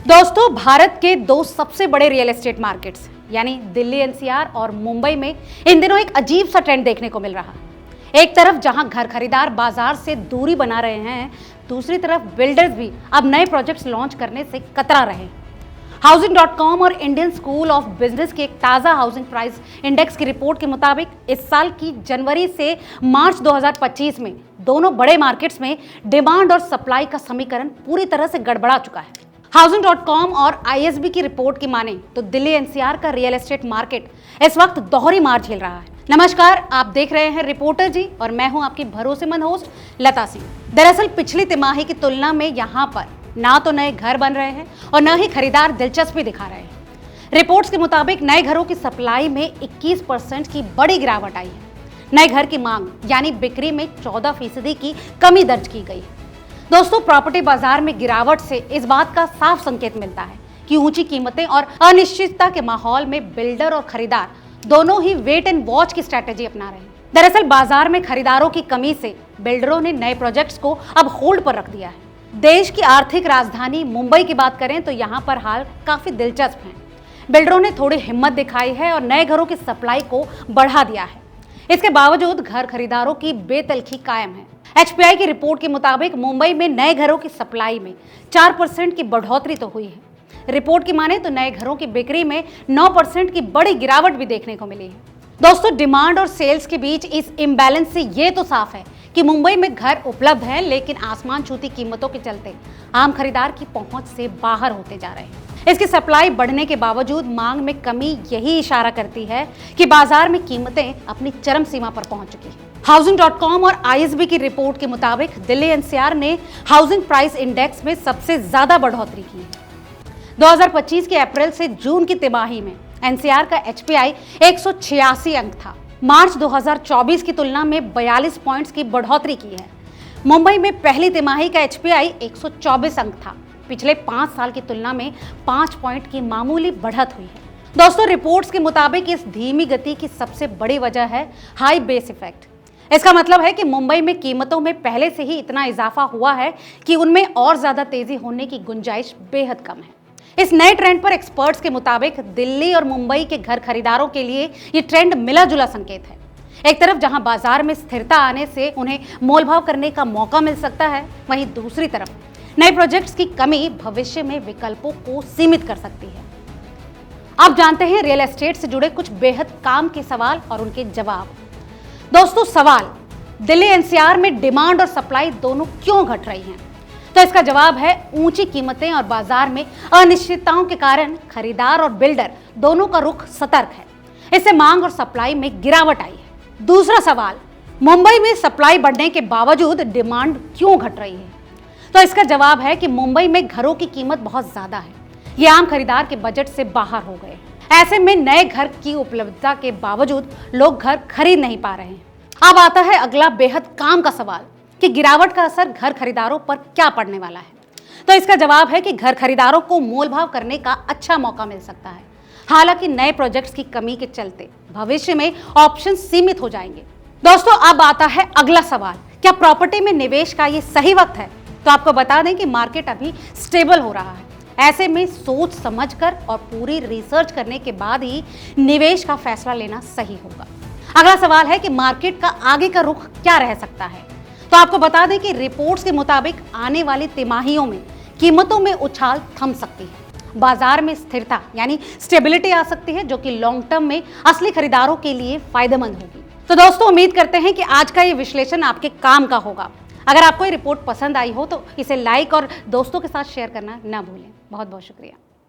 दोस्तों, भारत के दो सबसे बड़े रियल एस्टेट मार्केट्स यानी दिल्ली एनसीआर और मुंबई में इन दिनों एक अजीब सा ट्रेंड देखने को मिल रहा है। एक तरफ जहां घर खरीदार बाजार से दूरी बना रहे हैं, दूसरी तरफ बिल्डर्स भी अब नए प्रोजेक्ट्स लॉन्च करने से कतरा रहे हैं। हाउसिंग.com और इंडियन स्कूल ऑफ बिजनेस के एक ताजा हाउसिंग प्राइस इंडेक्स की रिपोर्ट के मुताबिक इस साल की जनवरी से मार्च 2025 में दोनों बड़े मार्केट्स में डिमांड और सप्लाई का समीकरण पूरी तरह से गड़बड़ा चुका है। हाउसिंग.com और आईएसबी की रिपोर्ट की माने तो दिल्ली एनसीआर का रियल एस्टेट मार्केट इस वक्त दोहरी मार झेल रहा है। नमस्कार, आप देख रहे हैं रिपोर्टर जी और मैं हूं आपकी भरोसेमंद होस्ट लता सिंह। दरअसल पिछली तिमाही की तुलना में यहां पर ना तो नए घर बन रहे हैं और न ही खरीदार दिलचस्पी दिखा रहे हैं। रिपोर्ट्स के मुताबिक नए घरों की सप्लाई में 21% की बड़ी गिरावट आई है। नए घर की मांग यानी बिक्री में 14% की कमी दर्ज की गई है। दोस्तों, प्रॉपर्टी बाजार में गिरावट से इस बात का साफ संकेत मिलता है कि ऊंची कीमतें और अनिश्चितता के माहौल में बिल्डर और खरीदार दोनों ही वेट एंड वॉच की स्ट्रैटेजी अपना रहे हैं। दरअसल बाजार में खरीदारों की कमी से बिल्डरों ने नए प्रोजेक्ट्स को अब होल्ड पर रख दिया है। देश की आर्थिक राजधानी मुंबई की बात करें तो यहाँ पर हाल काफी दिलचस्प है। बिल्डरों ने थोड़ी हिम्मत दिखाई है और नए घरों की सप्लाई को बढ़ा दिया है। इसके बावजूद घर खरीदारों की बेतलखी कायम है। एचपीआई की रिपोर्ट के मुताबिक मुंबई में नए घरों की सप्लाई में 4% की बढ़ोतरी तो हुई है। रिपोर्ट की माने तो नए घरों की बिक्री में 9% की बड़ी गिरावट भी देखने को मिली है। दोस्तों, डिमांड और सेल्स के बीच इस इम्बैलेंस से ये तो साफ है कि मुंबई में घर उपलब्ध हैं, लेकिन आसमान छूती कीमतों के चलते आम खरीदार की पहुंच से बाहर होते जा रहे हैं। इसकी सप्लाई बढ़ने के बावजूद मांग में कमी यही इशारा करती है कि बाजार में कीमतें अपनी चरम सीमा पर पहुंच चुकी हैं। हाउसिंग.com और आईएसबी की रिपोर्ट के मुताबिक दिल्ली एनसीआर ने हाउसिंग प्राइस इंडेक्स में सबसे ज्यादा बढ़ोतरी की है। 2025 के अप्रैल से जून की तिमाही में एनसीआर का एचपीआई 186 अंक था। मार्च 2024 की तुलना में 42 पॉइंट्स की बढ़ोतरी की है। मुंबई में पहली तिमाही का एचपीआई 124 अंक था। पिछले 5 साल की तुलना में 5 पॉइंट की मामूली बढ़त हुई है। दोस्तों, रिपोर्ट्स के मुताबिक इस धीमी गति की सबसे बड़ी वजह है हाई बेस इफेक्ट। इसका मतलब है कि मुंबई में कीमतों में पहले से ही इतना इजाफा हुआ है कि उनमें और ज्यादा तेजी होने की गुंजाइश बेहद कम है। इस नए ट्रेंड पर एक्सपर्ट्स के मुताबिक दिल्ली और मुंबई के घर खरीदारों के लिए ये ट्रेंड मिला जुला संकेत है। एक तरफ जहां बाजार में स्थिरता आने से उन्हें मोलभाव करने का मौका मिल सकता है, वहीं दूसरी तरफ नए प्रोजेक्ट्स की कमी भविष्य में विकल्पों को सीमित कर सकती है। आप जानते हैं रियल एस्टेट से जुड़े कुछ बेहद काम के सवाल और उनके जवाब। दोस्तों, सवाल, दिल्ली एनसीआर में डिमांड और सप्लाई दोनों क्यों घट रही हैं? तो इसका जवाब है ऊंची कीमतें और बाजार में अनिश्चितताओं के कारण खरीदार और बिल्डर दोनों का रुख सतर्क है। इससे मांग और सप्लाई में गिरावट आई है। दूसरा सवाल, मुंबई में सप्लाई बढ़ने के बावजूद डिमांड क्यों घट रही है? तो इसका जवाब है कि मुंबई में घरों की कीमत बहुत ज्यादा है। ये आम खरीदार के बजट से बाहर हो गए। ऐसे में नए घर की उपलब्धता के बावजूद लोग घर खरीद नहीं पा रहे हैं। अब आता है अगला बेहद काम का सवाल कि गिरावट का असर घर खरीदारों पर क्या पड़ने वाला है। तो इसका जवाब है कि घर खरीदारों को मोलभाव करने का अच्छा मौका मिल सकता है। हालांकि नए प्रोजेक्ट्स की कमी के चलते भविष्य में ऑप्शन सीमित हो जाएंगे। दोस्तों, अब आता है अगला सवाल, क्या प्रॉपर्टी में निवेश का ये सही वक्त है? तो आपको बता दें कि मार्केट अभी स्टेबल हो रहा है। ऐसे में सोच समझकर और पूरी रिसर्च करने के बाद ही निवेश का फैसला लेना सही होगा। अगला सवाल है कि मार्केट का आगे का रुख क्या रह सकता है। तो आपको बता दें कि रिपोर्ट्स के मुताबिक आने वाली तिमाहियों में कीमतों में उछाल थम सकती है। बाजार में स्थिरता यानी स्टेबिलिटी आ सकती है, जो कि लॉन्ग टर्म में असली खरीदारों के लिए फायदेमंद होगी। तो दोस्तों, उम्मीद करते हैं कि आज का ये विश्लेषण आपके काम का होगा। अगर आपको ये रिपोर्ट पसंद आई हो तो इसे लाइक और दोस्तों के साथ शेयर करना ना भूलें। बहुत बहुत शुक्रिया।